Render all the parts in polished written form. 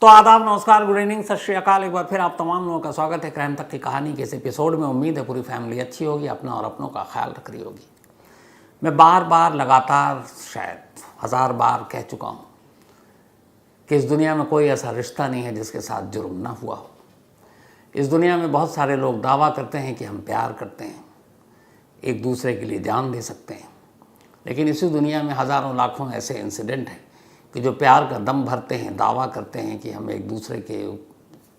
तो आदाब, नमस्कार, गुड इवनिंग, सत श्री अकाल। एक बार फिर आप तमाम लोगों का स्वागत है क्राइम तक की कहानी के इस एपिसोड में। उम्मीद है पूरी फैमिली अच्छी होगी, अपना और अपनों का ख्याल रख रही होगी। मैं बार बार लगातार शायद 1000 बार कह चुका हूँ कि इस दुनिया में कोई ऐसा रिश्ता नहीं है जिसके साथ जुर्म ना हुआ हो। इस दुनिया में बहुत सारे लोग दावा करते हैं कि हम प्यार करते हैं, एक दूसरे के लिए जान दे सकते हैं, लेकिन इसी दुनिया में हज़ारों लाखों ऐसे इंसिडेंट हैं कि जो प्यार का दम भरते हैं, दावा करते हैं कि हम एक दूसरे के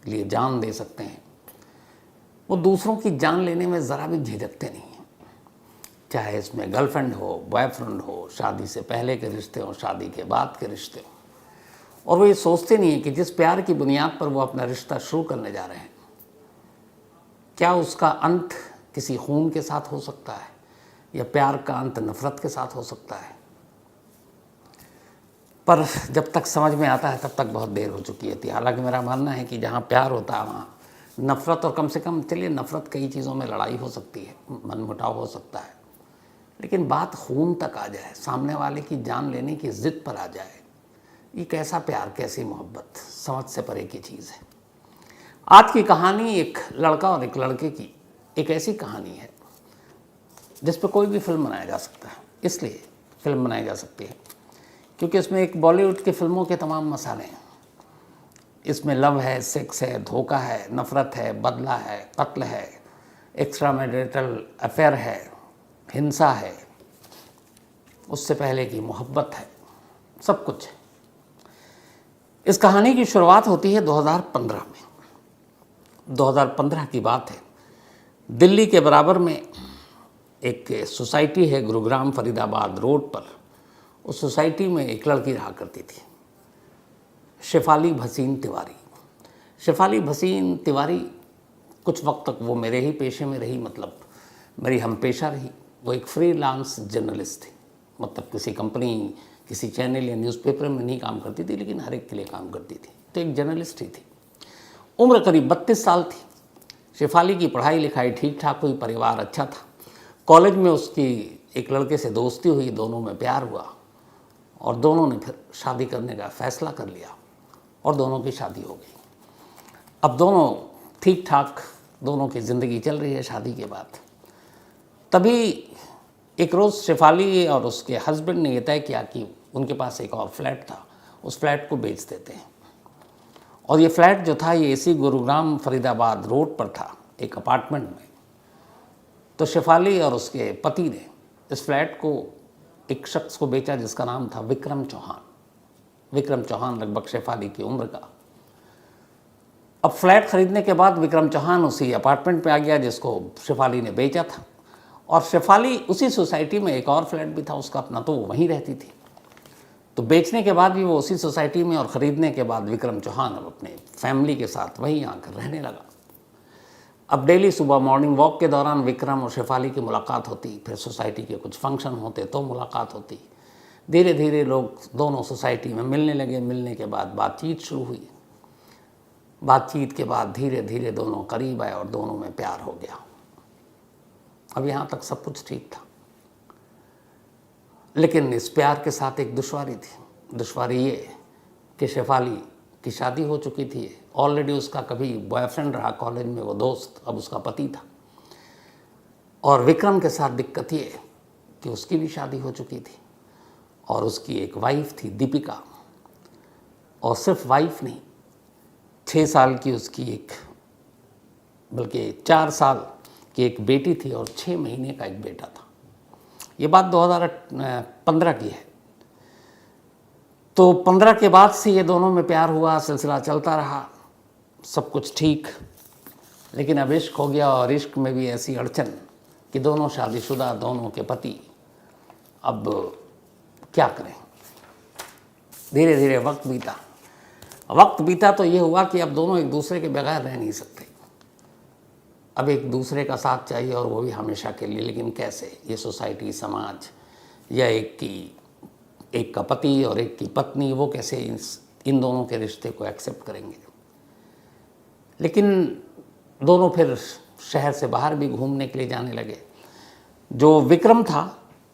लिए जान दे सकते हैं, वो दूसरों की जान लेने में ज़रा भी झिझकते नहीं हैं। चाहे इसमें गर्लफ्रेंड हो, बॉयफ्रेंड हो, शादी से पहले के रिश्ते हो, शादी के बाद के रिश्ते हो, और वो ये सोचते नहीं हैं कि जिस प्यार की बुनियाद पर वो अपना रिश्ता शुरू करने जा रहे हैं, क्या उसका अंत किसी खून के साथ हो सकता है या प्यार का अंत नफ़रत के साथ हो सकता है। पर जब तक समझ में आता है तब तक बहुत देर हो चुकी होती है। हालांकि मेरा मानना है कि जहाँ प्यार होता है वहाँ नफ़रत, और कम से कम चलिए नफ़रत कई चीज़ों में लड़ाई हो सकती है, मनमुटाव हो सकता है, लेकिन बात खून तक आ जाए, सामने वाले की जान लेने की ज़िद पर आ जाए, ये कैसा प्यार, कैसी मोहब्बत, समझ से परे की चीज़ है। आज की कहानी एक लड़का और एक लड़के की एक ऐसी कहानी है जिस पर कोई भी फिल्म बनाया जा सकता है। इसलिए फिल्म बनाई जा सकती है क्योंकि इसमें एक बॉलीवुड की फिल्मों के तमाम मसाले हैं। इसमें लव है, सेक्स है, धोखा है, नफ़रत है, बदला है, कत्ल है, एक्स्ट्रा मैरिटल अफेयर है, हिंसा है, उससे पहले की मोहब्बत है, सब कुछ है। इस कहानी की शुरुआत होती है 2015 में। 2015 की बात है। दिल्ली के बराबर में एक सोसाइटी है, गुरुग्राम फरीदाबाद रोड पर। उस सोसाइटी में एक लड़की रहा करती थी, शेफाली भसीन तिवारी। शेफाली भसीन तिवारी कुछ वक्त तक वो मेरे ही पेशे में रही, मतलब मेरी हम पेशा रही। वो एक फ्रीलांस जर्नलिस्ट थी, मतलब किसी कंपनी, किसी चैनल या न्यूज़पेपर में नहीं काम करती थी, लेकिन हर एक के लिए काम करती थी। तो एक जर्नलिस्ट ही थी। उम्र करीब 32 साल थी। शेफाली की पढ़ाई लिखाई ठीक ठाक हुई, परिवार अच्छा था। कॉलेज में उसकी एक लड़के से दोस्ती हुई, दोनों में प्यार हुआ और दोनों ने फिर शादी करने का फ़ैसला कर लिया और दोनों की शादी हो गई। अब दोनों ठीक ठाक, दोनों की ज़िंदगी चल रही है शादी के बाद। तभी एक रोज़ शेफाली और उसके हस्बैंड ने यह तय किया कि उनके पास एक और फ्लैट था, उस फ्लैट को बेच देते हैं। और ये फ्लैट जो था ये इसी गुरुग्राम फरीदाबाद रोड पर था, एक अपार्टमेंट में। तो शेफाली और उसके पति ने इस फ्लैट को एक शख्स को बेचा जिसका नाम था विक्रम चौहान। विक्रम चौहान लगभग शेफाली की उम्र का। अब फ्लैट खरीदने के बाद विक्रम चौहान उसी अपार्टमेंट पे आ गया जिसको शेफाली ने बेचा था, और शेफाली उसी सोसाइटी में एक और फ्लैट भी था उसका अपना, तो वो वहीं रहती थी। तो बेचने के बाद भी वो उसी सोसाइटी में, और ख़रीदने के बाद विक्रम चौहान अब अपने फैमिली के साथ वहीं आकर रहने लगा। अब डेली सुबह मॉर्निंग वॉक के दौरान विक्रम और शेफाली की मुलाकात होती, फिर सोसाइटी के कुछ फंक्शन होते तो मुलाकात होती। धीरे धीरे लोग दोनों सोसाइटी में मिलने लगे। मिलने के बाद बातचीत शुरू हुई। बातचीत के बाद धीरे धीरे दोनों करीब आए और दोनों में प्यार हो गया। अब यहाँ तक सब कुछ ठीक था, लेकिन इस प्यार के साथ एक दुश्वारी थी। दुश्वारी ये कि शेफाली की शादी हो चुकी थी, ऑलरेडी उसका कभी बॉयफ्रेंड रहा कॉलेज में वो दोस्त, अब उसका पति था। और विक्रम के साथ दिक्कत ये कि उसकी भी शादी हो चुकी थी और उसकी एक वाइफ थी दीपिका, और सिर्फ वाइफ नहीं, 6 साल की उसकी एक, बल्कि 4 साल की एक बेटी थी और 6 महीने का एक बेटा था। ये बात 2015 की है। तो 15 के बाद से ये दोनों में प्यार हुआ, सिलसिला चलता रहा, सब कुछ ठीक। लेकिन अब इश्क हो गया, और इश्क में भी ऐसी अड़चन कि दोनों शादीशुदा, दोनों के पति अब क्या करें। धीरे धीरे वक्त बीता तो ये हुआ कि अब दोनों एक दूसरे के बगैर रह नहीं सकते। अब एक दूसरे का साथ चाहिए, और वो भी हमेशा के लिए। लेकिन कैसे? ये सोसाइटी, समाज, या एक का पति और एक की पत्नी, वो कैसे इन दोनों के रिश्ते को एक्सेप्ट करेंगे। लेकिन दोनों फिर शहर से बाहर भी घूमने के लिए जाने लगे। जो विक्रम था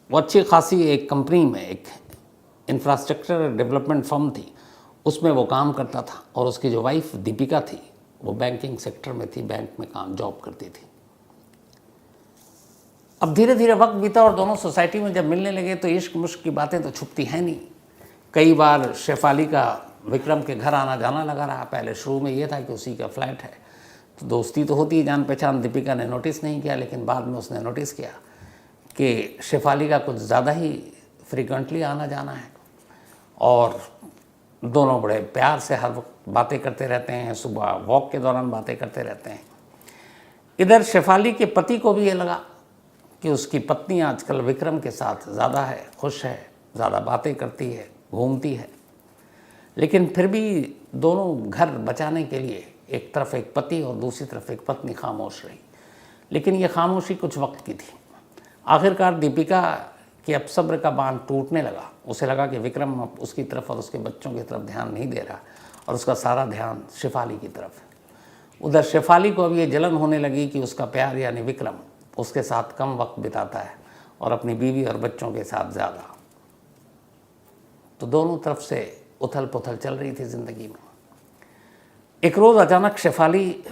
वो अच्छी खासी एक कंपनी में, एक इंफ्रास्ट्रक्चर डेवलपमेंट फर्म थी, उसमें वो काम करता था और उसकी जो वाइफ दीपिका थी वो बैंकिंग सेक्टर में थी, बैंक में काम जॉब करती थी। अब धीरे धीरे वक्त बीता और दोनों सोसाइटी में जब मिलने लगे तो इश्क मुश्क की बातें तो छुपती हैं नहीं। कई बार शेफाली का विक्रम के घर आना जाना लगा रहा। पहले शुरू में ये था कि उसी का फ्लैट है तो दोस्ती तो होती है, जान पहचान। दीपिका ने नोटिस नहीं किया, लेकिन बाद में उसने नोटिस किया कि शेफाली का कुछ ज़्यादा ही फ्रीक्वेंटली आना जाना है और दोनों बड़े प्यार से हर वक्त बातें करते रहते हैं, सुबह वॉक के दौरान बातें करते रहते हैं। इधर शेफाली के पति को भी ये लगा कि उसकी पत्नी आजकल विक्रम के साथ ज़्यादा है, खुश है, ज़्यादा बातें करती है, घूमती है। लेकिन फिर भी दोनों घर बचाने के लिए एक तरफ एक पति और दूसरी तरफ एक पत्नी खामोश रही। लेकिन ये खामोशी कुछ वक्त की थी। आखिरकार दीपिका के अब सब्र का बांध टूटने लगा। उसे लगा कि विक्रम अब उसकी तरफ और उसके बच्चों की तरफ ध्यान नहीं दे रहा और उसका सारा ध्यान शेफाली की तरफ है। उधर शेफाली को अब ये जलन होने लगी कि उसका प्यार यानी विक्रम उसके साथ कम वक्त बिताता है और अपनी बीवी और बच्चों के साथ ज़्यादा। तो दोनों तरफ से उथल पुथल चल रही थी ज़िंदगी में। एक रोज़ अचानक शेफाली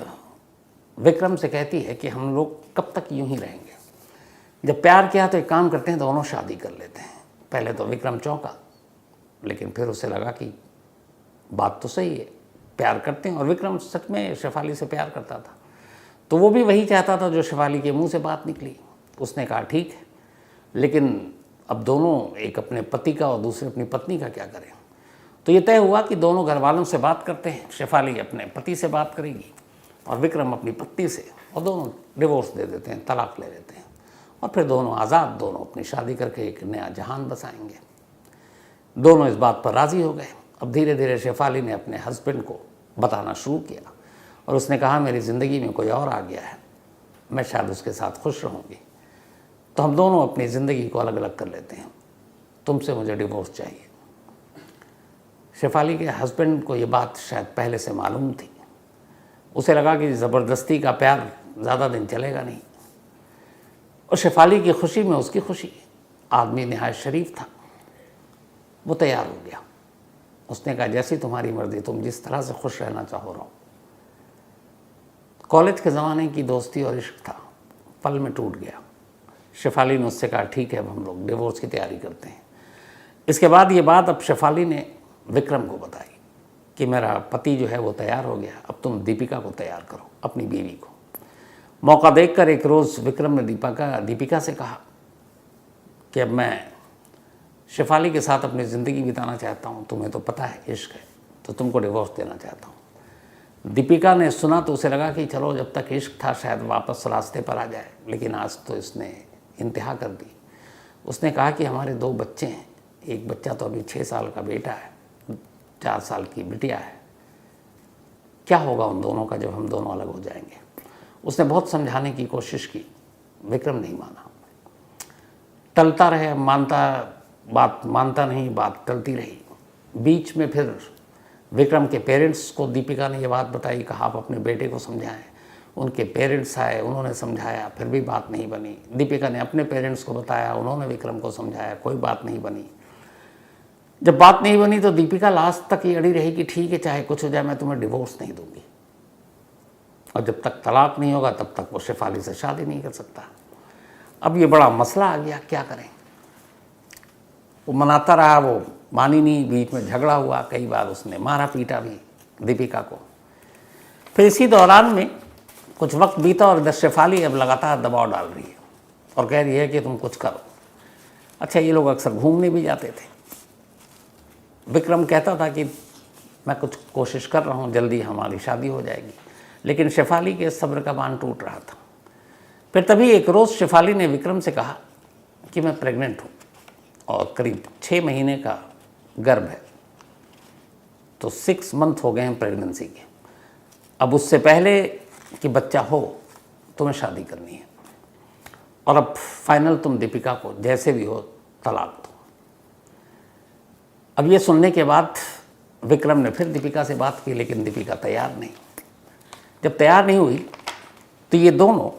विक्रम से कहती है कि हम लोग कब तक यूं ही रहेंगे। जब प्यार किया तो एक काम करते हैं, दोनों शादी कर लेते हैं। पहले तो विक्रम चौंका, लेकिन फिर उसे लगा कि बात तो सही है, प्यार करते हैं। और विक्रम सच में शेफाली से प्यार करता था, तो वो भी वही चाहता था जो शेफाली के मुंह से बात निकली। उसने कहा ठीक है, लेकिन अब दोनों, एक अपने पति का और दूसरे अपनी पत्नी का क्या करें। तो ये तय हुआ कि दोनों घर वालों से बात करते हैं। शेफाली अपने पति से बात करेगी और विक्रम अपनी पत्नी से, और दोनों डिवोर्स दे देते हैं, तलाक ले लेते हैं और फिर दोनों आज़ाद, दोनों अपनी शादी करके एक नया जहान बसाएंगे। दोनों इस बात पर राज़ी हो गए। अब धीरे धीरे शेफाली ने अपने हस्बैंड को बताना शुरू किया और उसने कहा मेरी ज़िंदगी में कोई और आ गया है, मैं शायद उसके साथ खुश रहूँगी, तो हम दोनों अपनी ज़िंदगी को अलग अलग कर लेते हैं, तुमसे मुझे डिवोर्स चाहिए। शेफाली के हस्बैंड को ये बात शायद पहले से मालूम थी। उसे लगा कि ज़बरदस्ती का प्यार ज़्यादा दिन चलेगा नहीं, और शेफाली की खुशी में उसकी खुशी। आदमी नहायत शरीफ था, वो तैयार हो गया। उसने कहा जैसी तुम्हारी मर्ज़ी, तुम जिस तरह से खुश रहना चाहो रहो। कॉलेज के ज़माने की दोस्ती और इश्क था, पल में टूट गया। शेफाली ने उससे कहा ठीक है, अब हम लोग डिवोर्स की तैयारी करते हैं। इसके बाद ये बात अब शेफाली ने विक्रम को बताई कि मेरा पति जो है वो तैयार हो गया, अब तुम दीपिका को तैयार करो, अपनी बीवी को। मौका देखकर एक रोज़ विक्रम ने दीपिका से कहा कि अब मैं शेफाली के साथ अपनी ज़िंदगी बिताना चाहता हूँ, तुम्हें तो पता है इश्क है, तो तुमको डिवोर्स देना चाहता हूँ। दीपिका ने सुना तो उसे लगा कि चलो जब तक इश्क था शायद वापस रास्ते पर आ जाए, लेकिन आज तो इसने इंतहा कर दी। उसने कहा कि हमारे 2 बच्चे हैं, एक बच्चा तो अभी 6 साल का बेटा है, 4 साल की बिटिया है, क्या होगा उन दोनों का जब हम दोनों अलग हो जाएंगे। उसने बहुत समझाने की कोशिश की, विक्रम नहीं माना, टलता रहे, मानता नहीं, बात टलती रही। बीच में फिर विक्रम के पेरेंट्स को दीपिका ने ये बात बताई, कहा आप अपने बेटे को समझाएं। उनके पेरेंट्स आए, उन्होंने समझाया, फिर भी बात नहीं बनी। दीपिका ने अपने पेरेंट्स को बताया, उन्होंने विक्रम को समझाया, कोई बात नहीं बनी। जब बात नहीं बनी तो दीपिका लास्ट तक ये अड़ी रही कि ठीक है, चाहे कुछ हो जाए, मैं तुम्हें डिवोर्स नहीं दूंगी, और जब तक तलाक नहीं होगा तब तक वो शेफाली से शादी नहीं कर सकता। अब ये बड़ा मसला आ गया, क्या करें। वो मनाता रहा, वो मानी नहीं, बीच में झगड़ा हुआ, कई बार उसने मारा पीटा भी दीपिका को। फिर इसी दौरान में कुछ वक्त बीता और इधर शेफाली अब लगातार दबाव डाल रही है और कह रही है कि तुम कुछ करो। अच्छा, ये लोग अक्सर घूमने भी जाते थे। विक्रम कहता था कि मैं कुछ कोशिश कर रहा हूँ, जल्दी हमारी शादी हो जाएगी, लेकिन शेफाली के सब्र का बांध टूट रहा था। फिर तभी एक रोज़ शेफाली ने विक्रम से कहा कि मैं प्रेग्नेंट हूँ और करीब 6 महीने का गर्भ है, तो 6 मंथ हो गए हैं प्रेगनेंसी के। अब उससे पहले कि बच्चा हो तुम्हें शादी करनी है, और अब फाइनल तुम दीपिका को जैसे भी हो तलाक दो। अब ये सुनने के बाद विक्रम ने फिर दीपिका से बात की, लेकिन दीपिका तैयार नहीं। जब तैयार नहीं हुई तो ये दोनों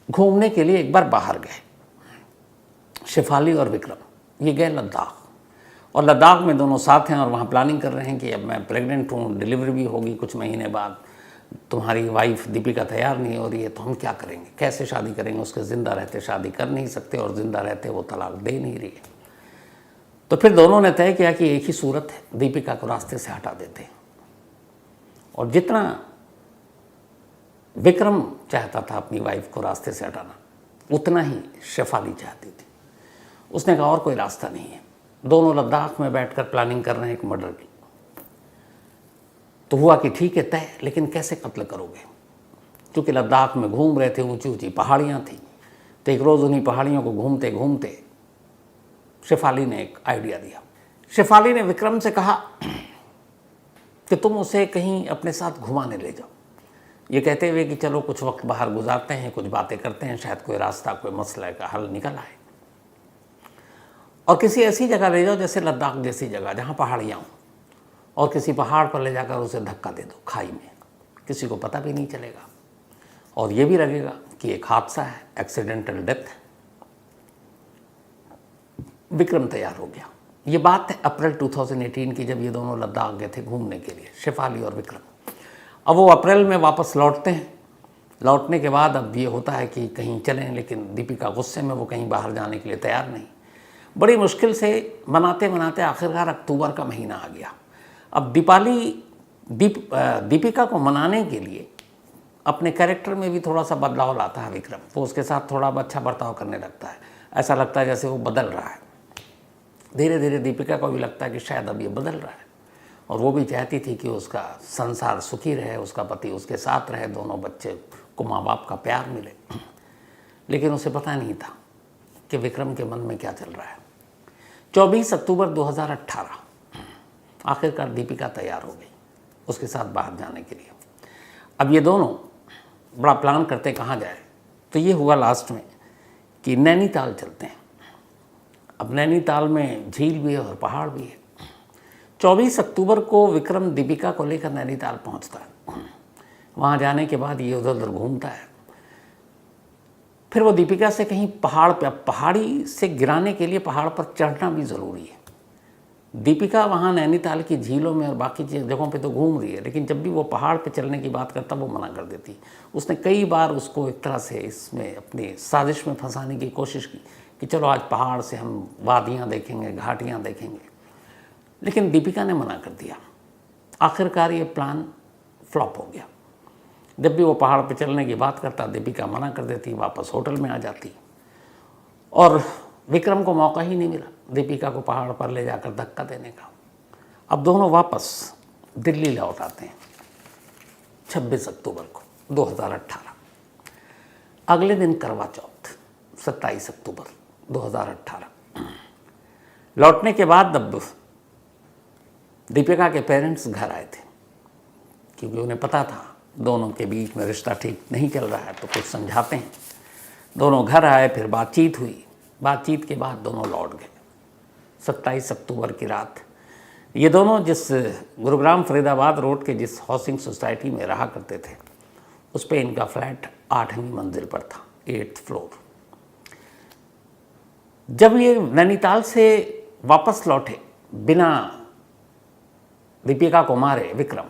घूमने के लिए एक बार बाहर गए, शेफाली और विक्रम। ये गए लद्दाख, और लद्दाख में दोनों साथ हैं और वहाँ प्लानिंग कर रहे हैं कि अब मैं प्रेग्नेंट हूँ, डिलीवरी भी होगी कुछ महीने बाद, तुम्हारी वाइफ दीपिका तैयार नहीं हो रही है, तो हम क्या करेंगे, कैसे शादी करेंगे। उसके ज़िंदा रहते शादी कर नहीं सकते और ज़िंदा रहते वो तलाक दे नहीं रही है। तो फिर दोनों ने तय किया कि एक ही सूरत है, दीपिका को रास्ते से हटा देते हैं। और जितना विक्रम चाहता था अपनी वाइफ को रास्ते से हटाना, उतना ही शेफाली चाहती थी। उसने कहा और कोई रास्ता नहीं है। दोनों लद्दाख में बैठकर प्लानिंग कर रहे हैं एक मर्डर की। तो हुआ कि ठीक है तय, लेकिन कैसे कत्ल करोगे। क्योंकि लद्दाख में घूम रहे थे, ऊंची ऊंची पहाड़ियाँ थी, तो एक रोज़ उन्हीं पहाड़ियों को घूमते घूमते शेफाली ने एक आइडिया दिया। शेफाली ने विक्रम से कहा कि तुम उसे कहीं अपने साथ घुमाने ले जाओ, ये कहते हुए कि चलो कुछ वक्त बाहर गुजारते हैं, कुछ बातें करते हैं, शायद कोई रास्ता, कोई मसले का हल निकल आए। और किसी ऐसी जगह ले जाओ जैसे लद्दाख जैसी जगह जहाँ पहाड़ियाँ हों, और किसी पहाड़ पर ले जाकर उसे धक्का दे दो खाई में, किसी को पता भी नहीं चलेगा और ये भी लगेगा कि एक हादसा है, एक्सीडेंटल डेथ है। विक्रम तैयार हो गया। ये बात है अप्रैल 2018 की, जब ये दोनों लद्दाख गए थे घूमने के लिए, शेफाली और विक्रम। अब वो अप्रैल में वापस लौटते हैं। लौटने के बाद अब ये होता है कि कहीं चलें, लेकिन दीपिका गुस्से में वो कहीं बाहर जाने के लिए तैयार नहीं। बड़ी मुश्किल से मनाते मनाते आखिरकार अक्टूबर का महीना आ गया। अब दीपिका को मनाने के लिए अपने कैरेक्टर में भी थोड़ा सा बदलाव लाता है विक्रम। वो उसके साथ थोड़ा अच्छा बर्ताव करने लगता है, ऐसा लगता है जैसे वो बदल रहा है। धीरे धीरे दीपिका को भी लगता है कि शायद अब ये बदल रहा है, और वो भी चाहती थी कि उसका संसार सुखी रहे, उसका पति उसके साथ रहे, दोनों बच्चे को माँ बाप का प्यार मिले। लेकिन उसे पता नहीं था कि विक्रम के मन में क्या चल रहा है। 24 अक्टूबर 2018 आखिरकार दीपिका तैयार हो गई उसके साथ बाहर जाने के लिए। अब ये दोनों बड़ा प्लान करते कहाँ जाए, तो ये हुआ लास्ट में कि नैनीताल चलते हैं। अब नैनीताल में झील भी है और पहाड़ भी है। 24 अक्टूबर को विक्रम दीपिका को लेकर नैनीताल पहुंचता है। वहाँ जाने के बाद ये उधर उधर घूमता है। फिर वो दीपिका से कहीं पहाड़ी से गिराने के लिए पहाड़ पर चढ़ना भी ज़रूरी है। दीपिका वहाँ नैनीताल की झीलों में और बाकी जगहों पे तो घूम रही है, लेकिन जब भी वो पहाड़ पे चलने की बात करता वो मना कर देती। उसने कई बार उसको एक तरह से इसमें अपनी साजिश में फंसाने की कोशिश की कि चलो आज पहाड़ से हम वादियाँ देखेंगे, घाटियाँ देखेंगे, लेकिन दीपिका ने मना कर दिया। आखिरकार ये प्लान फ्लॉप हो गया। जब भी वो पहाड़ पे चलने की बात करता दीपिका मना कर देती, वापस होटल में आ जाती, और विक्रम को मौका ही नहीं मिला दीपिका को पहाड़ पर ले जाकर धक्का देने का। अब दोनों वापस दिल्ली लौट आते हैं 26 अक्टूबर को 2018। अगले दिन करवा चौथ 27 अक्टूबर 2018। लौटने के बाद अब दीपिका के पेरेंट्स घर आए थे, क्योंकि उन्हें पता था दोनों के बीच में रिश्ता ठीक नहीं चल रहा है, तो कुछ समझाते हैं। दोनों घर आए, फिर बातचीत हुई। बातचीत के बाद दोनों लौट गए। 27 अक्टूबर की रात ये दोनों जिस गुरुग्राम फरीदाबाद रोड के जिस हाउसिंग सोसाइटी में रहा करते थे, उस पर इनका फ्लैट 8वीं मंजिल पर था, 8th फ्लोर। जब ये नैनीताल से वापस लौटे बिना दीपिका को मारे विक्रम,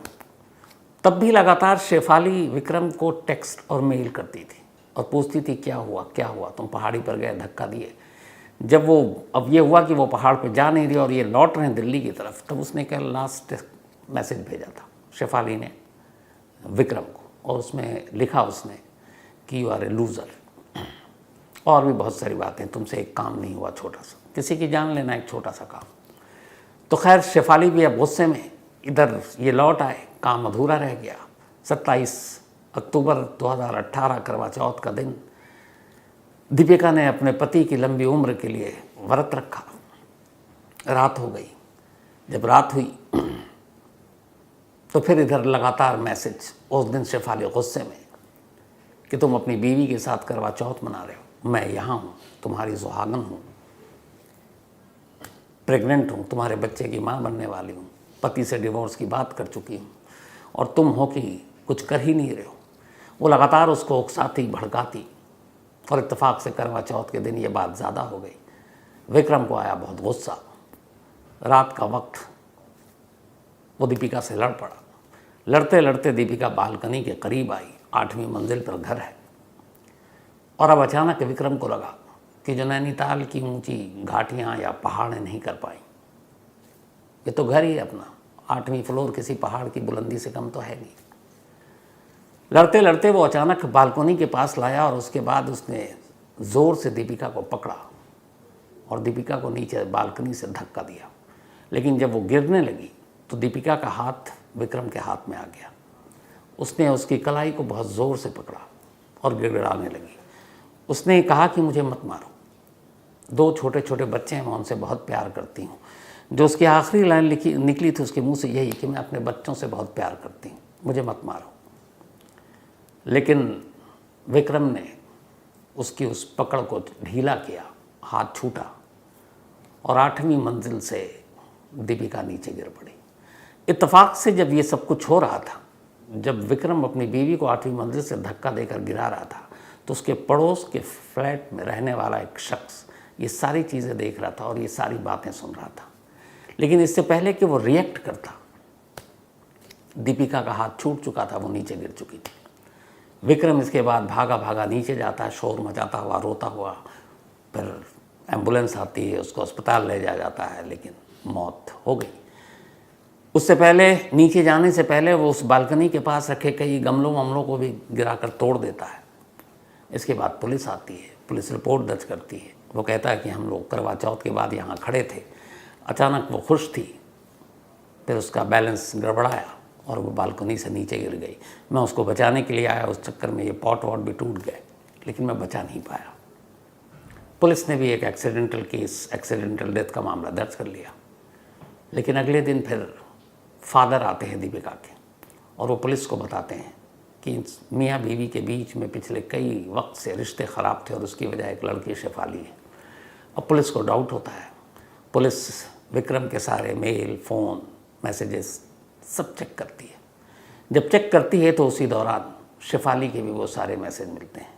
तब भी लगातार शेफाली विक्रम को टेक्स्ट और मेल करती थी और पूछती थी क्या हुआ, तुम पहाड़ी पर गए, धक्का दिए। जब वो अब ये हुआ कि वो पहाड़ पे जा नहीं रही और ये लौट रहे हैं दिल्ली की तरफ, तब उसने क्या लास्ट मैसेज भेजा था शेफाली ने विक्रम को, और उसमें लिखा उसने कि यू आर ए लूज़र, और भी बहुत सारी बातें, तुमसे एक काम नहीं हुआ छोटा सा, किसी की जान लेना एक छोटा सा काम। तो खैर शेफाली भी अब गुस्से में इधर ये लौट आए, काम अधूरा रह गया। 27 अक्टूबर 2018 करवा चौथ का दिन दीपिका ने अपने पति की लंबी उम्र के लिए व्रत रखा। रात हो गई। जब रात हुई तो फिर इधर लगातार मैसेज। उस दिन शेफाली गुस्से में कि तुम अपनी बीवी के साथ करवा चौथ मना रहे हो, मैं यहाँ हूँ, तुम्हारी सुहागन हूँ, प्रेग्नेंट हूँ, तुम्हारे बच्चे की माँ बनने वाली हूँ, पति से डिवोर्स की बात कर चुकी हूँ, और तुम हो कि कुछ कर ही नहीं रहे हो। वो लगातार उसको उकसाती, भड़काती, और इत्तेफाक से करवा चौथ के दिन ये बात ज़्यादा हो गई। विक्रम को आया बहुत गुस्सा। रात का वक्त वो दीपिका से लड़ पड़ा। लड़ते लड़ते दीपिका बालकनी के करीब आई, 8वीं मंजिल पर घर है। और अब अचानक विक्रम को लगा कि जो नैनीताल की ऊंची घाटियाँ या पहाड़ें नहीं कर पाई, ये तो घर ही है अपना, 8वीं फ्लोर किसी पहाड़ की बुलंदी से कम तो है नहीं। लड़ते लड़ते वो अचानक बालकनी के पास लाया और उसके बाद उसने ज़ोर से दीपिका को पकड़ा और दीपिका को नीचे बालकनी से धक्का दिया। लेकिन जब वो गिरने लगी तो दीपिका का हाथ विक्रम के हाथ में आ गया। उसने उसकी कलाई को बहुत ज़ोर से पकड़ा और गिड़गिड़ाने लगी। उसने कहा कि मुझे मत मारो, 2 छोटे छोटे बच्चे हैं, मैं उनसे बहुत प्यार करती हूँ। जो उसकी आखिरी लाइन निकली थी उसके मुंह से यही कि मैं अपने बच्चों से बहुत प्यार करती हूँ, मुझे मत मारो। लेकिन विक्रम ने उसकी उस पकड़ को ढीला किया, हाथ छूटा और 8वीं मंजिल से दीपिका नीचे गिर पड़ी। इत्तेफाक से जब ये सब कुछ हो रहा था, जब विक्रम अपनी बीवी को 8वीं मंजिल से धक्का देकर गिरा रहा था, तो उसके पड़ोस के फ्लैट में रहने वाला एक शख्स ये सारी चीज़ें देख रहा था और ये सारी बातें सुन रहा था। लेकिन इससे पहले कि वो रिएक्ट करता, दीपिका का हाथ छूट चुका था, वो नीचे गिर चुकी थी। विक्रम इसके बाद भागा भागा नीचे जाता है, शोर मचाता हुआ, रोता हुआ। फिर एम्बुलेंस आती है, उसको अस्पताल ले जाया जाता है, लेकिन मौत हो गई। उससे पहले, नीचे जाने से पहले वो उस बालकनी के पास रखे कई गमलों वमलों को भी गिराकर तोड़ देता है। इसके बाद पुलिस आती है, पुलिस रिपोर्ट दर्ज करती है। वो कहता है कि हम लोग करवा चौथ के बाद यहाँ खड़े थे, अचानक वो खुश थी, फिर उसका बैलेंस गड़बड़ाया और वो बालकनी से नीचे गिर गई। मैं उसको बचाने के लिए आया, उस चक्कर में ये पॉट वॉट भी टूट गए, लेकिन मैं बचा नहीं पाया। पुलिस ने भी एक एक्सीडेंटल केस, एक्सीडेंटल डेथ का मामला दर्ज कर लिया। लेकिन अगले दिन फिर फादर आते हैं दीपिका के और वो पुलिस को बताते हैं कि मियाँ बीवी के बीच में पिछले कई वक्त से रिश्ते ख़राब थे और उसकी वजह एक लड़की शेफाली है। अब पुलिस को डाउट होता है। पुलिस विक्रम के सारे मेल, फ़ोन, मैसेजेस सब चेक करती है। जब चेक करती है तो उसी दौरान शेफाली के भी वो सारे मैसेज मिलते हैं,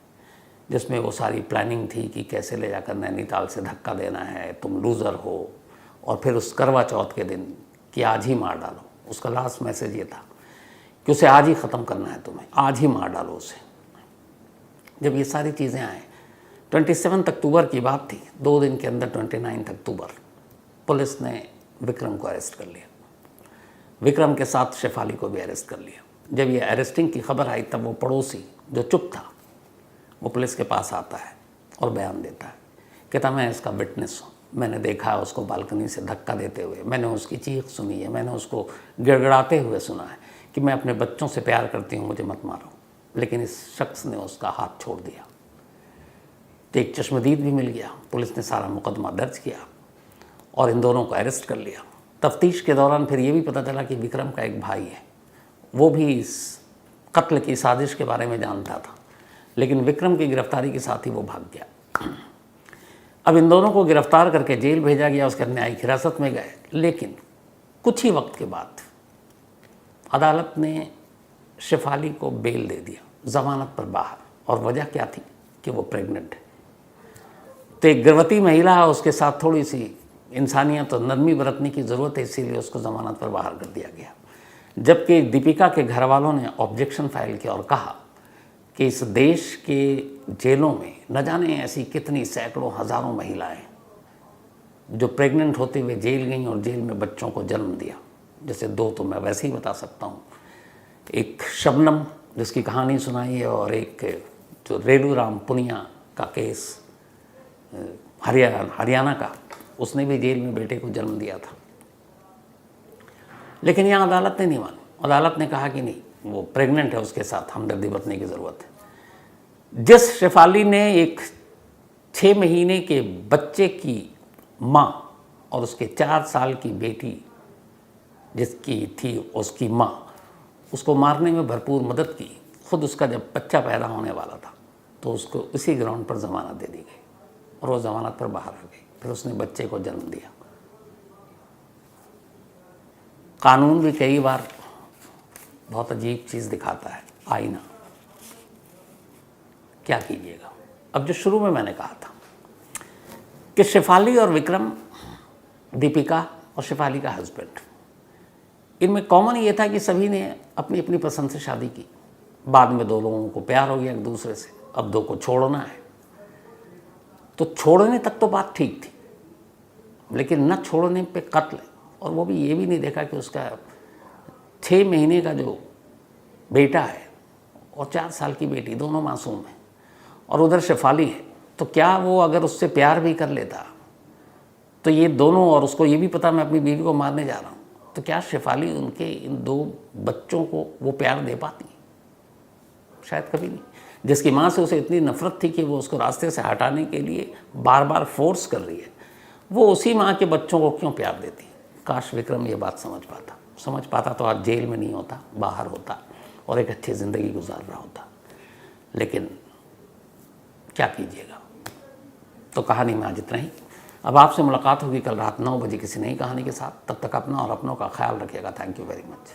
जिसमें वो सारी प्लानिंग थी कि कैसे ले जाकर नैनीताल से धक्का देना है, तुम लूज़र हो, और फिर उस करवा चौथ के दिन कि आज ही मार डालो। उसका लास्ट मैसेज ये था कि उसे आज ही ख़त्म करना है, तुम्हें आज ही मार डालो उसे। जब ये सारी चीज़ें आए, 27 अक्टूबर की बात थी, 2 दिन के अंदर 29 अक्टूबर पुलिस ने विक्रम को अरेस्ट कर लिया। विक्रम के साथ शेफाली को भी अरेस्ट कर लिया। जब ये अरेस्टिंग की खबर आई तब वो पड़ोसी जो चुप था वो पुलिस के पास आता है और बयान देता है। कहता मैं इसका विटनेस हूँ, मैंने देखा है उसको बालकनी से धक्का देते हुए, मैंने उसकी चीख सुनी है, मैंने उसको गिड़गिड़ाते हुए सुना है कि मैं अपने बच्चों से प्यार करती हूँ, मुझे मत मारो। लेकिन इस शख्स ने उसका हाथ छोड़ दिया। तो एक चश्मदीद भी मिल गया। पुलिस ने सारा मुकदमा दर्ज किया और इन दोनों को अरेस्ट कर लिया। तफ्तीश के दौरान फिर ये भी पता चला कि विक्रम का एक भाई है, वो भी इस कत्ल की साजिश के बारे में जानता था, लेकिन विक्रम की गिरफ्तारी के साथ ही वो भाग गया। अब इन दोनों को गिरफ्तार करके जेल भेजा गया, उसके न्यायिक हिरासत में गए। लेकिन कुछ ही वक्त के बाद अदालत ने शेफाली को बेल दे दिया, ज़मानत पर बाहर। और वजह क्या थी कि वो प्रेग्नेंट है। तो एक गर्भवती महिला है, उसके साथ थोड़ी सी इंसानियत और नरमी बरतने की ज़रूरत है, इसीलिए उसको ज़मानत पर बाहर कर दिया गया। जबकि दीपिका के घर वालों ने ऑब्जेक्शन फाइल किया और कहा कि इस देश के जेलों में न जाने ऐसी कितनी सैकड़ों हज़ारों महिलाएं जो प्रेग्नेंट होते हुए जेल गईं और जेल में बच्चों को जन्म दिया। जैसे 2 तो मैं वैसे ही बता सकता हूँ, एक शबनम जिसकी कहानी सुनाई है, और एक जो रेलू राम पुनिया का केस हरियाणा का, उसने भी जेल में बेटे को जन्म दिया था। लेकिन यहाँ अदालत ने नहीं माना। अदालत ने कहा कि नहीं, वो प्रेग्नेंट है, उसके साथ हमदर्दी बरतने की ज़रूरत है। जिस शेफाली ने एक 6 महीने के बच्चे की माँ और उसके 4 साल की बेटी जिसकी थी उसकी माँ, उसको मारने में भरपूर मदद की, खुद उसका जब बच्चा पैदा होने वाला था तो उसको इसी ग्राउंड पर ज़मानत दे दी गई और वो ज़मानत पर बाहर आ गई। फिर उसने बच्चे को जन्म दिया। कानून भी कई बार बहुत अजीब चीज़ दिखाता है, आईना। क्या कीजिएगा। अब जो शुरू में मैंने कहा था कि शेफाली और विक्रम, दीपिका और शेफाली का हस्बैंड। इनमें कॉमन ये था कि सभी ने अपनी अपनी पसंद से शादी की। बाद में दो लोगों को प्यार हो गया एक दूसरे से, अब दो को छोड़ना है। तो छोड़ने तक तो बात ठीक थी, लेकिन न छोड़ने पे कत्ल। और वो भी ये भी नहीं देखा कि उसका 6 महीने का जो बेटा है और 4 साल की बेटी, दोनों मासूम हैं, और उधर शेफाली है। तो क्या वो अगर उससे प्यार भी कर लेता तो ये दोनों, और उसको ये भी पता मैं अपनी बीवी को मारने जा रहा हूँ, तो क्या शेफाली उनके इन 2 बच्चों को वो प्यार दे पाती? शायद कभी नहीं। जिसकी माँ से उसे इतनी नफरत थी कि वो उसको रास्ते से हटाने के लिए बार बार फोर्स कर रही है, वो उसी माँ के बच्चों को क्यों प्यार देती? काश विक्रम ये बात समझ पाता तो आज जेल में नहीं होता, बाहर होता और एक अच्छी ज़िंदगी गुजार रहा होता। लेकिन क्या कीजिएगा। तो कहानी में आज इतना ही। अब आपसे मुलाकात होगी कल रात 9 बजे किसी नई कहानी के साथ। तब तक अपना और अपनों का ख्याल रखिएगा। Thank you very much.